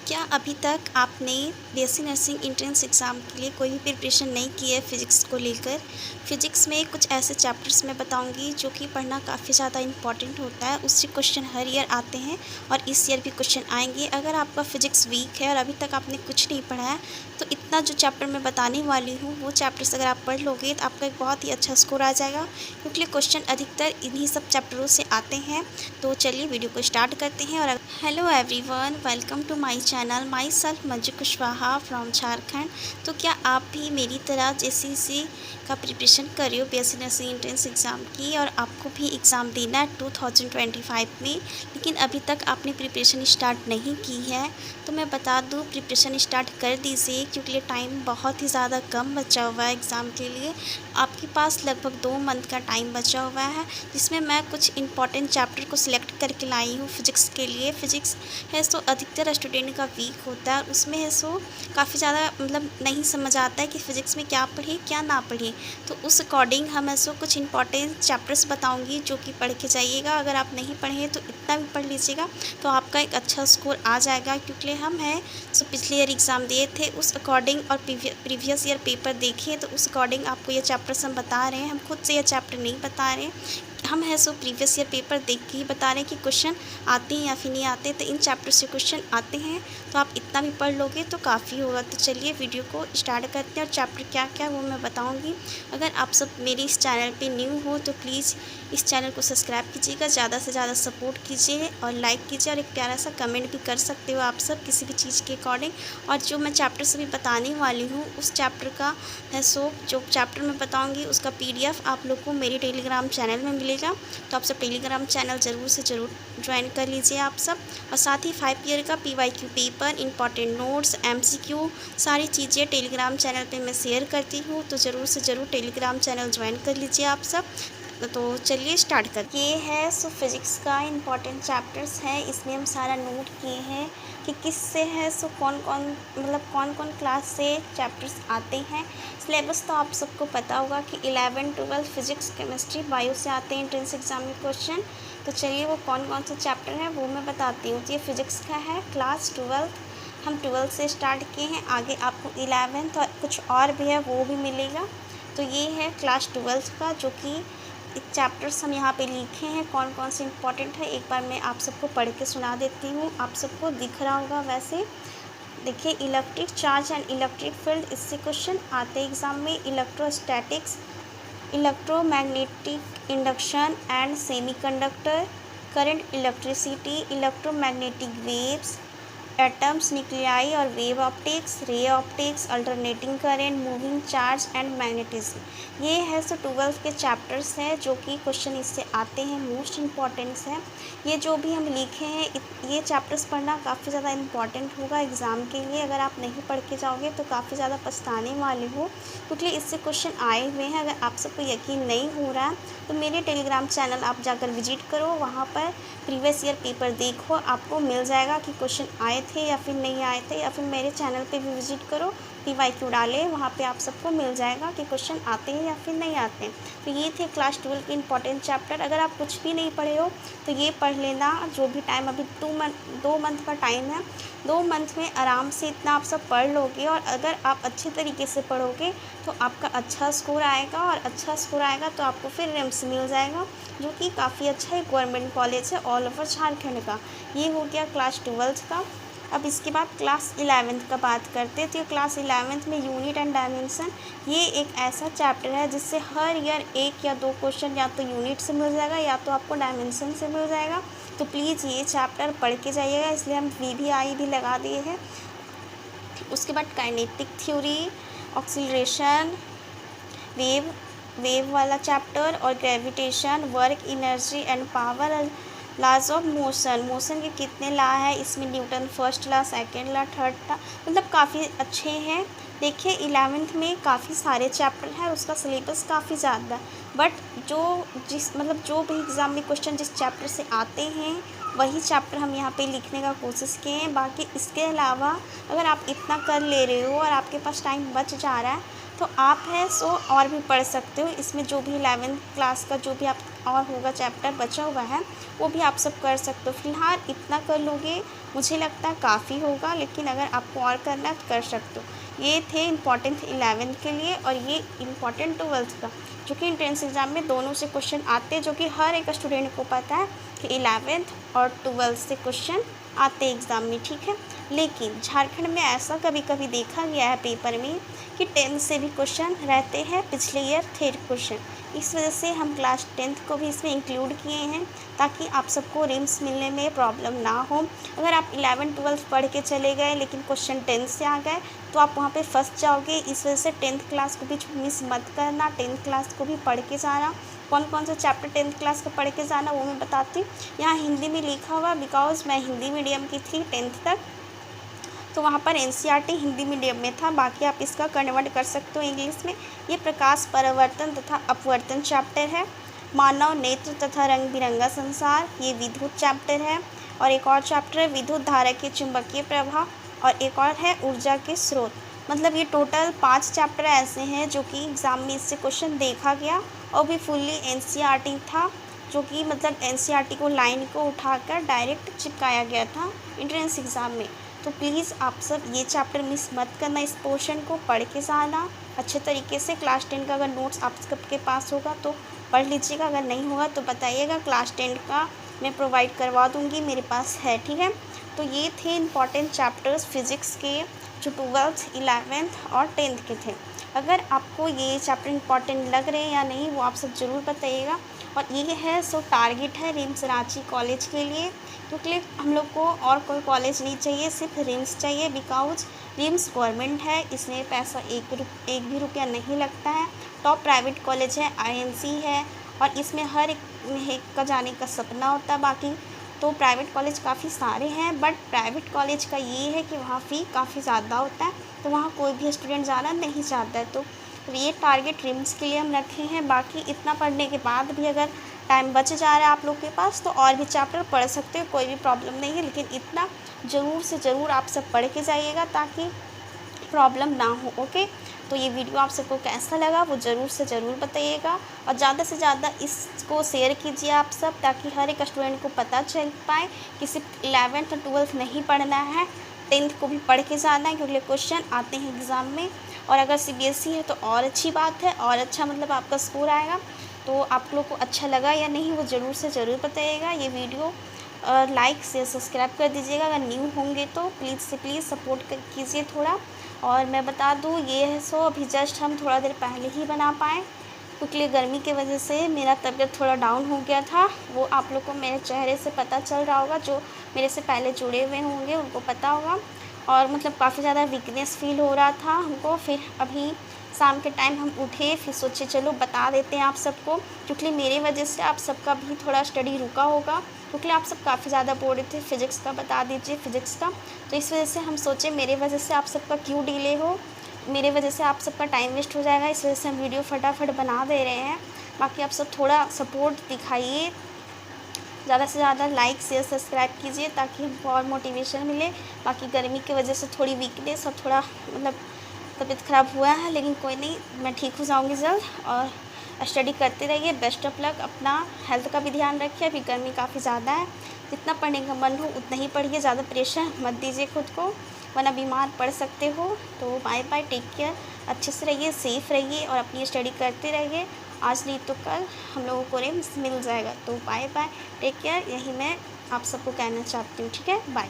क्या अभी तक आपने बीएससी नर्सिंग एंट्रेंस एग्ज़ाम के लिए कोई भी प्रिपरेशन नहीं की है फ़िज़िक्स को लेकर? फ़िज़िक्स में कुछ ऐसे चैप्टर्स मैं बताऊंगी जो कि पढ़ना काफ़ी ज़्यादा इम्पॉर्टेंट होता है। उससे क्वेश्चन हर ईयर आते हैं और इस ईयर भी क्वेश्चन आएंगे। अगर आपका फ़िज़िक्स वीक है और अभी तक आपने कुछ नहीं पढ़ा है, तो इतना जो चैप्टर मैं बताने वाली हूँ वो चैप्टर्स अगर आप पढ़ लोगे तो आपका एक बहुत ही अच्छा स्कोर आ जाएगा, क्योंकि क्वेश्चन अधिकतर इन्हीं सब चैप्टरों से आते हैं। तो चलिए वीडियो को स्टार्ट करते हैं। और hello everyone, welcome to my channel. Myself Manju Kushwaha from Jharkhand. तो क्या आप भी मेरी तरह जेसीसी का प्रिपरेशन कर रहे हो, बीएससी नर्सिंग एंट्रेंस एग्ज़ाम की, और आपको भी एग्ज़ाम देना है 2025 में, लेकिन अभी तक आपने प्रिपरेशन स्टार्ट नहीं की है, तो मैं बता दूं प्रिपरेशन स्टार्ट कर दीजिए, क्योंकि टाइम बहुत ही ज़्यादा कम बचा हुआ है एग्ज़ाम के लिए। आपके पास लगभग 2 मंथ का टाइम बचा हुआ है, जिसमें मैं कुछ इंपॉर्टेंट चैप्टर को सिलेक्ट करके लाई हूँ फिज़िक्स के लिए। फिज़िक्स है सो अधिकतर स्टूडेंट का वीक होता है, उसमें है सो काफ़ी ज़्यादा नहीं समझ आता है कि फ़िज़िक्स में क्या पढ़े क्या ना पढ़े। तो उस अकॉर्डिंग हम ऐसो कुछ इंपॉर्टेंट चैप्टर्स बताऊंगी जो कि पढ़ के जाइएगा। अगर आप नहीं पढ़े तो इतना भी पढ़ लीजिएगा, तो आपका एक अच्छा स्कोर आ जाएगा, क्योंकि हम हैं सो पिछले ईयर एग्ज़ाम दिए थे उस अकॉर्डिंग, और प्रीवियस ईयर पेपर देखिए तो उस अकॉर्डिंग आपको ये चैप्टर्स हम बता रहे हैं। हम खुद से ये चैप्टर नहीं बता रहे हैं, हम है सो प्रीवियस ईयर पेपर देख के ही बता रहे हैं कि क्वेश्चन आते हैं या फिर नहीं आते। तो इन चैप्टर से क्वेश्चन आते हैं, तो आप इतना भी पढ़ लोगे तो काफ़ी होगा। तो चलिए वीडियो को स्टार्ट करते हैं, और चैप्टर क्या क्या वो मैं बताऊंगी। अगर आप सब मेरे इस चैनल पे न्यू हो तो प्लीज़ इस चैनल को सब्सक्राइब कीजिएगा, ज़्यादा से ज़्यादा सपोर्ट कीजिए और लाइक कीजिए, और एक प्यारा सा कमेंट भी कर सकते हो आप सब किसी भी चीज़ के अकॉर्डिंग। और जो मैं चैप्टर अभी बताने वाली हूँ उस चैप्टर का है सो जो चैप्टर मैं बताऊँगी उसका PDF आप लोग को मेरे टेलीग्राम चैनल में मिलेगा। तो आप सब टेलीग्राम चैनल ज़रूर से ज़रूर ज्वाइन कर लीजिए आप सब। और साथ ही 5 ईयर का PYQ paper, important notes, MCQ सारी चीज़ें टेलीग्राम चैनल पे मैं शेयर करती हूँ, तो ज़रूर से ज़रूर टेलीग्राम चैनल ज्वाइन कर लीजिए आप सब। तो चलिए स्टार्ट कर। ये है सो फिज़िक्स का इंपॉर्टेंट चैप्टर्स है, इसमें हम सारा नोट किए हैं कि किस से है सो कौन कौन क्लास से चैप्टर्स आते हैं। सिलेबस तो आप सबको पता होगा कि 11, 12 फिज़िक्स, केमिस्ट्री, बायो से आते हैं एंट्रेंस एग्जाम में क्वेश्चन। तो चलिए वो कौन से चैप्टर हैं वो मैं बताती हूँ। तो ये फिज़िक्स का है क्लास 12, हम 12 से स्टार्ट किए हैं, आगे आपको 11th और कुछ और भी है वो भी मिलेगा। तो ये है क्लास 12 का, जो कि चैप्टर्स हम यहाँ पे लिखे हैं कौन कौन से इंपॉर्टेंट है। एक बार मैं आप सबको पढ़ के सुना देती हूँ, आप सबको दिख रहा होगा वैसे। देखिए, electric charge and electric field, इससे क्वेश्चन आते हैं एग्जाम में। Electrostatics, electromagnetic induction and semiconductor, current, electricity, electromagnetic waves, atoms, nuclei और wave optics, ray optics, alternating current, moving charge and magnetism. ये है सो 12 के चैप्टर्स हैं जो कि क्वेश्चन इससे आते हैं, मोस्ट इम्पॉर्टेंट्स हैं। ये जो भी हम लिखे हैं ये चैप्टर्स पढ़ना काफ़ी ज़्यादा इम्पॉर्टेंट होगा एग्ज़ाम के लिए। अगर आप नहीं पढ़ के जाओगे तो काफ़ी ज़्यादा पछताने वाले हो, क्योंकि इससे क्वेश्चन आए हुए हैं। अगर आप सबको यकीन नहीं हो रहा है तो मेरे टेलीग्राम चैनल आप जाकर विजिट करो, वहाँ पर प्रीवियस ईयर पेपर देखो, आपको मिल जाएगा कि क्वेश्चन आए थे या फिर नहीं आए थे। या फिर मेरे चैनल पे भी विजिट करो, PYQ डाले, वहाँ पे आप सबको मिल जाएगा कि क्वेश्चन आते हैं या फिर नहीं आते हैं। तो ये थे क्लास 12 के इंपॉर्टेंट चैप्टर। अगर आप कुछ भी नहीं पढ़े हो तो ये पढ़ लेना, जो भी टाइम अभी 2 मंथ का टाइम है, 2 मंथ में आराम से इतना आप सब पढ़ लोगे। और अगर आप अच्छे तरीके से पढ़ोगे तो आपका अच्छा स्कोर आएगा, और अच्छा स्कोर आएगा तो आपको फिर रिम्स मिल जाएगा, जो कि काफ़ी अच्छा है, गवर्नमेंट कॉलेज है ऑल ओवर झारखंड का। ये हो गया क्लास 12 का। अब इसके बाद क्लास 11 का बात करते हैं। तो क्लास 11 में यूनिट एंड डायमेंशन, ये एक ऐसा चैप्टर है जिससे हर ईयर 1 या 2 क्वेश्चन या तो यूनिट से मिल जाएगा या तो आपको डायमेंशन से मिल जाएगा। तो प्लीज़ ये चैप्टर पढ़ के जाइएगा, इसलिए हम VVI भी लगा दिए हैं। उसके बाद काइनेटिक थ्योरी, ऑक्सीलरेशन, वेव वाला चैप्टर, और gravitation, work, energy and power, laws of motion के कितने लॉ है इसमें, Newton first law, second law, third law, काफ़ी अच्छे हैं। देखिए 11th में काफ़ी सारे चैप्टर हैं, उसका सिलेबस काफ़ी ज़्यादा, बट जो भी एग्ज़ाम में क्वेश्चन जिस चैप्टर से आते हैं वही चैप्टर हम यहाँ पे लिखने का कोशिश किए हैं। बाकी इसके अलावा अगर आप इतना कर ले रहे हो और आपके पास टाइम बच जा रहा है तो आप है सो और भी पढ़ सकते हो। इसमें जो भी 11th क्लास का जो भी आप और होगा चैप्टर बचा हुआ है वो भी आप सब कर सकते हो। फ़िलहाल इतना कर लोगे मुझे लगता है काफ़ी होगा, लेकिन अगर आपको और करना है तो कर सकते हो। ये थे इम्पॉर्टेंट 11th के लिए, और ये इम्पॉर्टेंट 12th का, जो कि एंट्रेंस एग्ज़ाम में दोनों से क्वेश्चन आते हैं, जो कि हर एक स्टूडेंट को पता है कि 11th और 12th से क्वेश्चन आते हैं एग्ज़ाम में, ठीक है। लेकिन झारखंड में ऐसा कभी कभी देखा गया है पेपर में कि 10th से भी क्वेश्चन रहते हैं, पिछले ईयर थे क्वेश्चन। इस वजह से हम क्लास 10th को भी इसमें इंक्लूड किए हैं, ताकि आप सबको रिम्स मिलने में प्रॉब्लम ना हो। अगर आप 11 12 पढ़ के चले गए लेकिन क्वेश्चन 10th से आ गए तो आप वहाँ पे फंस जाओगे। इस वजह से 10th क्लास को भी मिस मत करना, 10th क्लास को भी पढ़ के जाना। कौन कौन से चैप्टर 10th क्लास का पढ़ के जाना वो मैं बताती हूँ। यहाँ हिंदी में लिखा हुआ, बिकॉज मैं हिंदी मीडियम की थी 10th तक, तो वहाँ पर एनसीईआरटी हिंदी मीडियम में था। बाकी आप इसका कन्वर्ट कर सकते हो इंग्लिश में। ये प्रकाश परावर्तन तथा अपवर्तन चैप्टर है। मानव नेत्र तथा रंग बिरंगा संसार, ये विद्युत चैप्टर है। और एक और चैप्टर है विद्युत धारा के चुंबकीय प्रभाव, और एक और है ऊर्जा के स्रोत। मतलब ये टोटल 5 चैप्टर ऐसे हैं जो कि एग्ज़ाम में इससे क्वेश्चन देखा गया, और भी फुल्ली एनसीईआरटी था, जो कि मतलब एनसीईआरटी को लाइन को उठाकर डायरेक्ट चिपकाया गया था एंट्रेंस एग्ज़ाम में। तो प्लीज़ आप सब ये चैप्टर मिस मत करना, इस पोर्शन को पढ़ के जाना अच्छे तरीके से। क्लास 10 का अगर नोट्स आप सबके पास होगा तो पढ़ लीजिएगा, अगर नहीं होगा तो बताइएगा, क्लास 10 का मैं प्रोवाइड करवा दूँगी, मेरे पास है, ठीक है। तो ये थे इम्पॉर्टेंट चैप्टर्स फिज़िक्स के, जो 12th 11th और 10th के थे। अगर आपको ये चैप्टर इम्पॉर्टेंट लग रहे हैं या नहीं वो आप सब ज़रूर बताइएगा। और ये है सो टारगेट है रिम्स रांची कॉलेज के लिए, क्योंकि हम लोग को और कोई कॉलेज नहीं चाहिए, सिर्फ रिम्स चाहिए। बिकॉज रिम्स गवर्नमेंट है, इसमें पैसा एक भी रुपया नहीं लगता है। टॉप प्राइवेट कॉलेज है, आईएनसी है, और इसमें हर एक का जाने का सपना होता है। बाकी तो प्राइवेट कॉलेज काफ़ी सारे हैं, बट प्राइवेट कॉलेज का ये है कि वहाँ फ़ी काफ़ी ज़्यादा होता है, तो वहाँ कोई भी स्टूडेंट जाना नहीं चाहता है। तो ये टारगेट रिम्स के लिए हम रखे हैं। बाकी इतना पढ़ने के बाद भी अगर टाइम बच जा रहा है आप लोग के पास तो और भी चैप्टर पढ़ सकते हो, कोई भी प्रॉब्लम नहीं है। लेकिन इतना ज़रूर से ज़रूर आप सब पढ़ के जाइएगा ताकि प्रॉब्लम ना हो, ओके। तो ये वीडियो आप सबको कैसा लगा वो ज़रूर से ज़रूर बताइएगा, और ज़्यादा से ज़्यादा इसको शेयर कीजिए आप सब, ताकि हर एक स्टूडेंट को पता चल पाए कि सिर्फ 11th और 12th नहीं पढ़ना है, 10th को भी पढ़ के जाना है, क्योंकि क्वेश्चन आते हैं एग्ज़ाम में। और अगर सीबीएसई है तो और अच्छी बात है, और अच्छा मतलब आपका स्कोर आएगा। तो आप लोग को अच्छा लगा या नहीं वो ज़रूर से ज़रूर बताइएगा। ये वीडियो लाइक से सब्सक्राइब कर दीजिएगा, अगर न्यू होंगे तो प्लीज़ से प्लीज़ सपोर्ट कीजिए थोड़ा। और मैं बता दूँ ये है सो अभी जस्ट हम थोड़ा देर पहले ही बना पाए, क्योंकि गर्मी की वजह से मेरा तबीयत थोड़ा डाउन हो गया था। वो आप लोग को मेरे चेहरे से पता चल रहा होगा, जो मेरे से पहले जुड़े हुए होंगे उनको पता होगा। और मतलब काफ़ी ज़्यादा वीकनेस फील हो रहा था हमको। फिर अभी शाम के टाइम हम उठे, फिर सोचे चलो बता देते हैं आप सबको, क्योंकि मेरे वजह से आप सबका भी थोड़ा स्टडी रुका होगा, क्योंकि आप सब काफ़ी ज़्यादा बोल रहे थे फिज़िक्स का बता दीजिए फिज़िक्स का। तो इस वजह से हम सोचे मेरे वजह से आप सबका क्यों डिले हो, मेरे वजह से आप सबका टाइम वेस्ट हो जाएगा, इस वजह से हम वीडियो फटाफट बना दे रहे हैं। बाकी आप सब थोड़ा सपोर्ट दिखाइए, ज़्यादा से ज़्यादा लाइक शेयर सब्सक्राइब कीजिए ताकि हमको और मोटिवेशन मिले। बाकी गर्मी की वजह से थोड़ी वीकनेस और थोड़ा मतलब तबीयत ख़राब हुआ है, लेकिन कोई नहीं, मैं ठीक हो जाऊँगी जल्द। और स्टडी करते रहिए, बेस्ट ऑफ लक। अपना हेल्थ का भी ध्यान रखिए, अभी गर्मी काफ़ी ज़्यादा है, जितना पढ़ने का मन हो उतना ही पढ़िए, ज़्यादा प्रेशर मत दीजिए खुद को, वरना बीमार पड़ सकते हो। तो बाय बाय, टेक केयर, अच्छे से रहिए, सेफ़ रहिए, और अपनी स्टडी करते रहिए। आज नहीं तो कल हम लोगों को रिम्स मिल जाएगा। तो बाय बाय, टेक केयर, यही मैं आप सबको कहना चाहती हूँ, ठीक है, बाय।